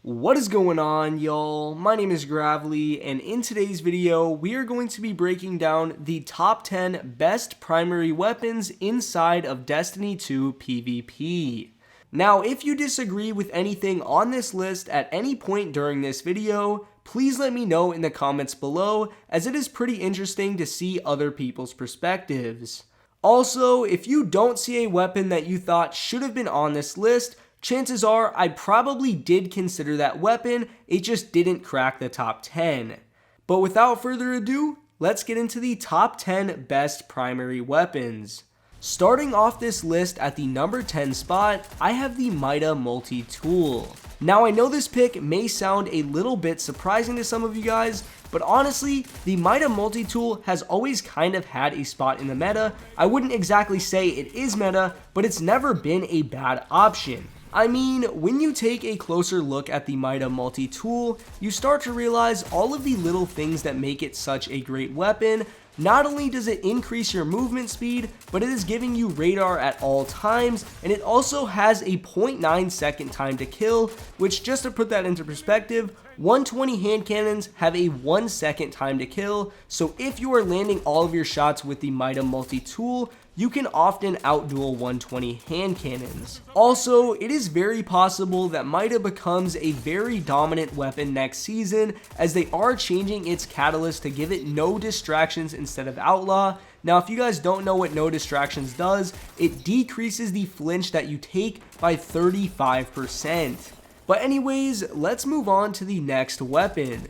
What is going on, y'all? My name is Gravely, and in today's video, we are going to be breaking down the top 10 best primary weapons inside of Destiny 2 PvP. Now, if you disagree with anything on this list at any point during this video, please let me know in the comments below, as it is pretty interesting to see other people's perspectives. Also, if you don't see a weapon that you thought should have been on this list, chances are I probably did consider that weapon, it just didn't crack the top 10. But without further ado, let's get into the top 10 best primary weapons. Starting off this list at the number 10 spot, I have the MIDA multi-tool. Now I know this pick may sound a little bit surprising to some of you guys, but honestly, the MIDA multi-tool has always kind of had a spot in the meta. I wouldn't exactly say it is meta, but it's never been a bad option. I mean, when you take a closer look at the MIDA multi-tool, you start to realize all of the little things that make it such a great weapon. Not only does it increase your movement speed, but it is giving you radar at all times, and it also has a 0.9 second time to kill, which, just to put that into perspective, 120 hand cannons have a 1 second time to kill, so if you are landing all of your shots with the MIDA multi-tool, you can often outduel 120 hand cannons. Also, it is very possible that MIDA becomes a very dominant weapon next season, as they are changing its catalyst to give it no distractions instead of outlaw. Now, if you guys don't know what no distractions does, it decreases the flinch that you take by 35%. But anyways, let's move on to the next weapon.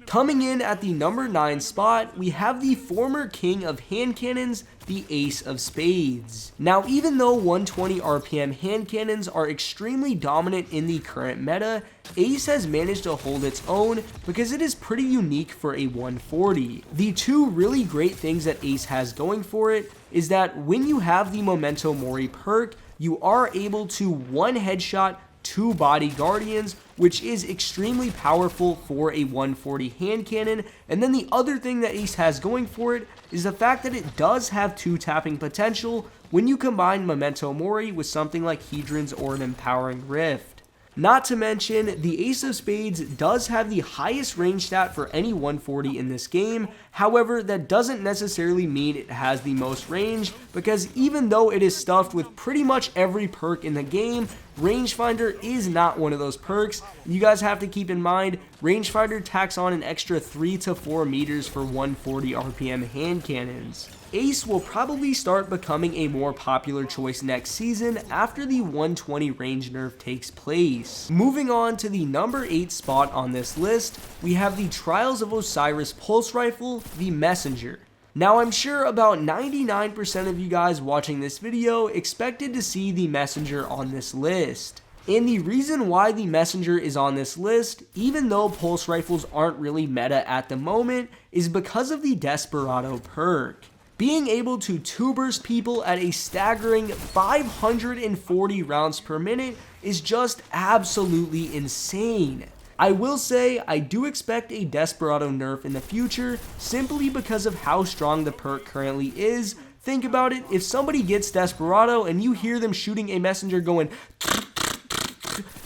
Coming in at the number 9 spot, we have the former king of hand cannons, the Ace of Spades. Now, even though 120 RPM hand cannons are extremely dominant in the current meta, Ace has managed to hold its own because it is pretty unique for a 140. The two really great things that Ace has going for it is that when you have the Memento Mori perk, you are able to one headshot 2 body guardians, which is extremely powerful for a 140 hand cannon. And then the other thing that Ace has going for it is the fact that it does have 2 tapping potential when you combine Memento Mori with something like Hedrons or an Empowering Rift. Not to mention, the Ace of Spades does have the highest range stat for any 140 in this game. However, that doesn't necessarily mean it has the most range, because even though it is stuffed with pretty much every perk in the game, Rangefinder is not one of those perks. You guys have to keep in mind, Rangefinder tacks on an extra 3 to 4 meters for 140 RPM hand cannons. Ace will probably start becoming a more popular choice next season after the 120 range nerf takes place. Moving on to the number 8 spot on this list, we have the Trials of Osiris Pulse Rifle, the Messenger. Now, I'm sure about 99% of you guys watching this video expected to see the Messenger on this list. And the reason why the Messenger is on this list, even though pulse rifles aren't really meta at the moment, is because of the Desperado perk. Being able to 2-burst people at a staggering 540 rounds per minute is just absolutely insane. I will say I do expect a Desperado nerf in the future, simply because of how strong the perk currently is. Think about it, if somebody gets Desperado and you hear them shooting a messenger going,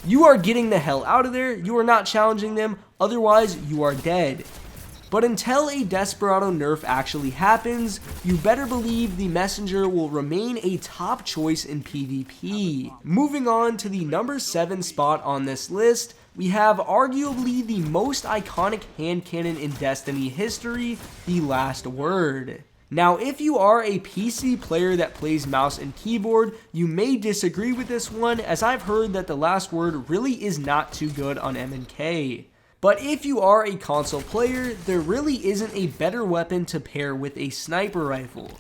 you are getting the hell out of there, you are not challenging them, otherwise you are dead. But until a Desperado nerf actually happens, you better believe the Messenger will remain a top choice in PvP. Moving on to the number 7 spot on this list, we have arguably the most iconic hand cannon in Destiny history, the Last Word. Now, if you are a PC player that plays mouse and keyboard, you may disagree with this one, as I've heard that the Last Word really is not too good on M&K. But if you are a console player, there really isn't a better weapon to pair with a sniper rifle.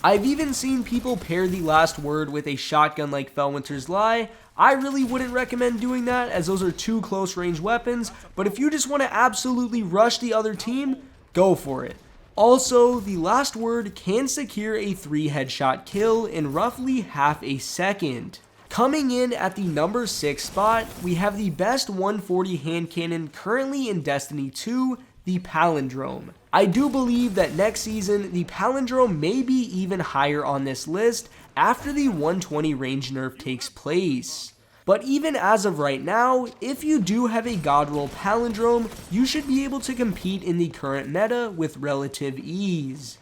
I've even seen people pair the Last Word with a shotgun like Felwinter's Lie. I really wouldn't recommend doing that, as those are 2 close range weapons, but if you just want to absolutely rush the other team, go for it. Also, the Last Word can secure a 3 headshot kill in roughly half a second. Coming in at the number 6 spot, we have the best 140 hand cannon currently in Destiny 2, the Palindrome. I do believe that next season, the Palindrome may be even higher on this list after the 120 range nerf takes place. But even as of right now, if you do have a God Roll Palindrome, you should be able to compete in the current meta with relative ease.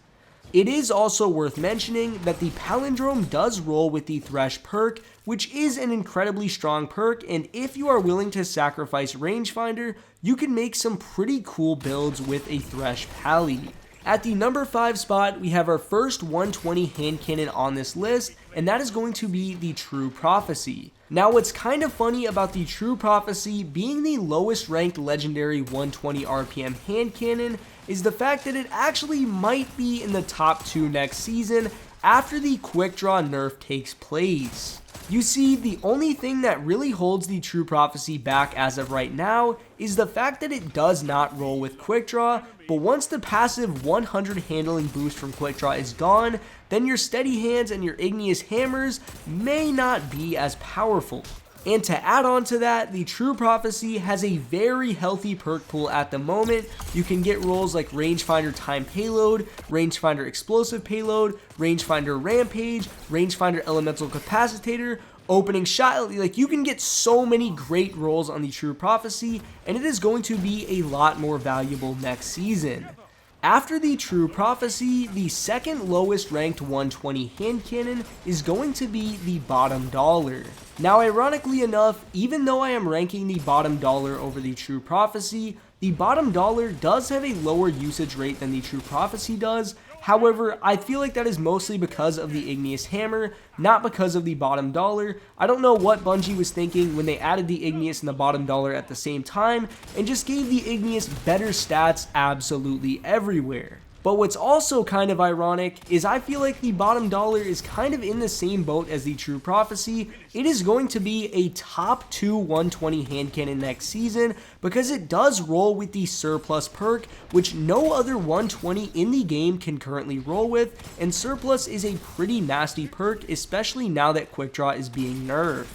It is also worth mentioning that the Palindrome does roll with the Thresh perk, which is an incredibly strong perk, and if you are willing to sacrifice Rangefinder, you can make some pretty cool builds with a Thresh Pally. At the number 5 spot, we have our first 120 hand cannon on this list, and that is going to be the True Prophecy. Now, what's kind of funny about the True Prophecy being the lowest ranked legendary 120 RPM hand cannon is the fact that it actually might be in the top 2 next season after the Quick Draw nerf takes place. You see, the only thing that really holds the True Prophecy back as of right now is the fact that it does not roll with Quick Draw, but once the passive 100 handling boost from Quick Draw is gone, then your Steady Hands and your Igneous Hammers may not be as powerful. And to add on to that, the True Prophecy has a very healthy perk pool at the moment. You can get rolls like Rangefinder Time Payload, Rangefinder Explosive Payload, Rangefinder Rampage, Rangefinder Elemental Capacitator, Opening Shot. Like, you can get so many great rolls on the True Prophecy, and it is going to be a lot more valuable next season. After the True Prophecy, the second lowest ranked 120 hand cannon is going to be the Bottom Dollar. Now, ironically enough, even though I am ranking the Bottom Dollar over the True Prophecy, the Bottom Dollar does have a lower usage rate than the True Prophecy does. However, I feel like that is mostly because of the Igneous Hammer, not because of the Bottom Dollar. I don't know what Bungie was thinking when they added the Igneous and the Bottom Dollar at the same time, and just gave the Igneous better stats absolutely everywhere. But what's also kind of ironic is I feel like the Bottom Dollar is kind of in the same boat as the True Prophecy. It is going to be a top 2 120 hand cannon next season because it does roll with the Surplus perk, which no other 120 in the game can currently roll with, and Surplus is a pretty nasty perk, especially now that Quick Draw is being nerfed.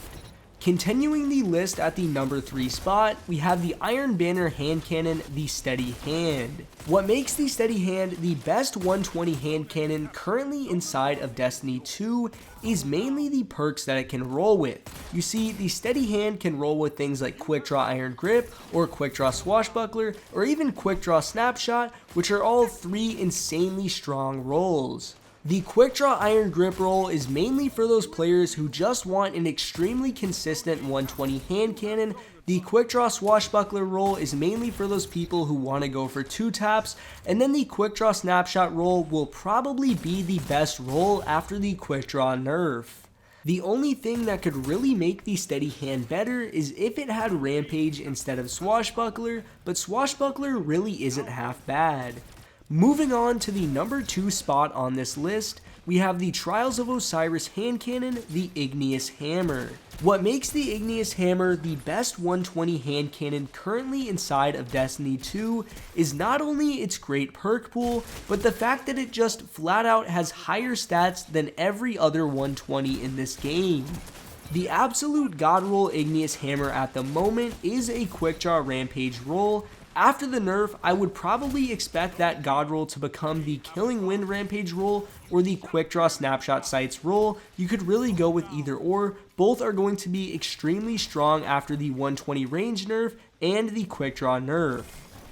Continuing the list at the number 3 spot, we have the Iron Banner hand cannon, the Steady Hand. What makes the Steady Hand the best 120 hand cannon currently inside of Destiny 2 is mainly the perks that it can roll with. You see, the Steady Hand can roll with things like Quick Draw Iron Grip, or Quick Draw Swashbuckler, or even Quick Draw Snapshot, which are all 3 insanely strong rolls. The Quick Draw Iron Grip roll is mainly for those players who just want an extremely consistent 120 hand cannon. The Quick Draw Swashbuckler roll is mainly for those people who want to go for 2 taps, and then the Quick Draw Snapshot roll will probably be the best roll after the Quick Draw nerf. The only thing that could really make the Steady Hand better is if it had Rampage instead of Swashbuckler, but Swashbuckler really isn't half bad. Moving on to the number 2 spot on this list, we have the Trials of Osiris hand cannon, the Igneous Hammer. What makes the Igneous Hammer the best 120 hand cannon currently inside of Destiny 2 is not only its great perk pool, but the fact that it just flat out has higher stats than every other 120 in this game. The absolute god roll Igneous Hammer at the moment is a Quick Draw Rampage roll. After the nerf, I would probably expect that god roll to become the Killing Wind Rampage roll or the Quick Draw Snapshot Sights roll. You could really go with either or. Both are going to be extremely strong after the 120 range nerf and the Quick Draw nerf.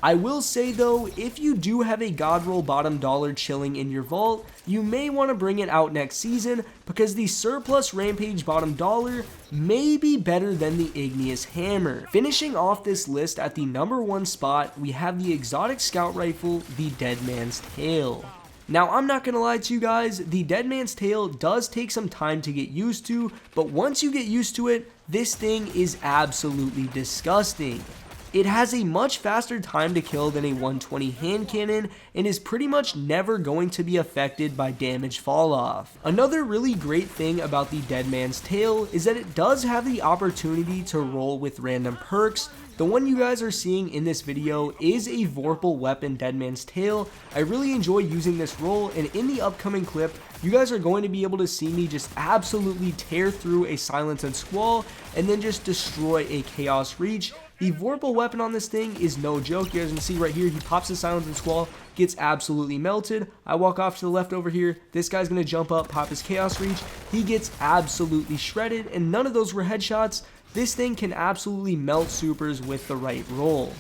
I will say though, if you do have a god roll Bottom Dollar chilling in your vault, you may want to bring it out next season because the Surplus Rampage Bottom Dollar may be better than the Igneous Hammer. Finishing off this list at the number 1 spot, we have the Exotic Scout Rifle, the Dead Man's Tail. Now, I'm not gonna lie to you guys, the Dead Man's Tail does take some time to get used to, but once you get used to it, this thing is absolutely disgusting. It has a much faster time to kill than a 120 hand cannon and is pretty much never going to be affected by damage fall off. Another really great thing about the Dead Man's Tail is that it does have the opportunity to roll with random perks. The one you guys are seeing in this video is a Vorpal Weapon Dead Man's Tail. I really enjoy using this roll, and in the upcoming clip, you guys are going to be able to see me just absolutely tear through a Silence and Squall and then just destroy a Chaos Reach. The Vorpal weapon on this thing is no joke. You guys can see right here, he pops his Silence and Squall, gets absolutely melted. I walk off to the left over here. This guy's going to jump up, pop his Chaos Reach. He gets absolutely shredded, and none of those were headshots. this thing can absolutely melt supers with the right roll.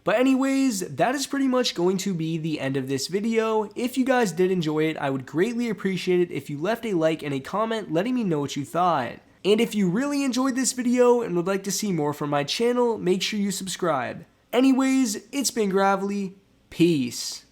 But anyways, that is pretty much going to be the end of this video. If you guys did enjoy it, I would greatly appreciate it if you left a like and a comment letting me know what you thought. And if you really enjoyed this video and would like to see more from my channel, make sure you subscribe. Anyways, it's been Gravely. Peace.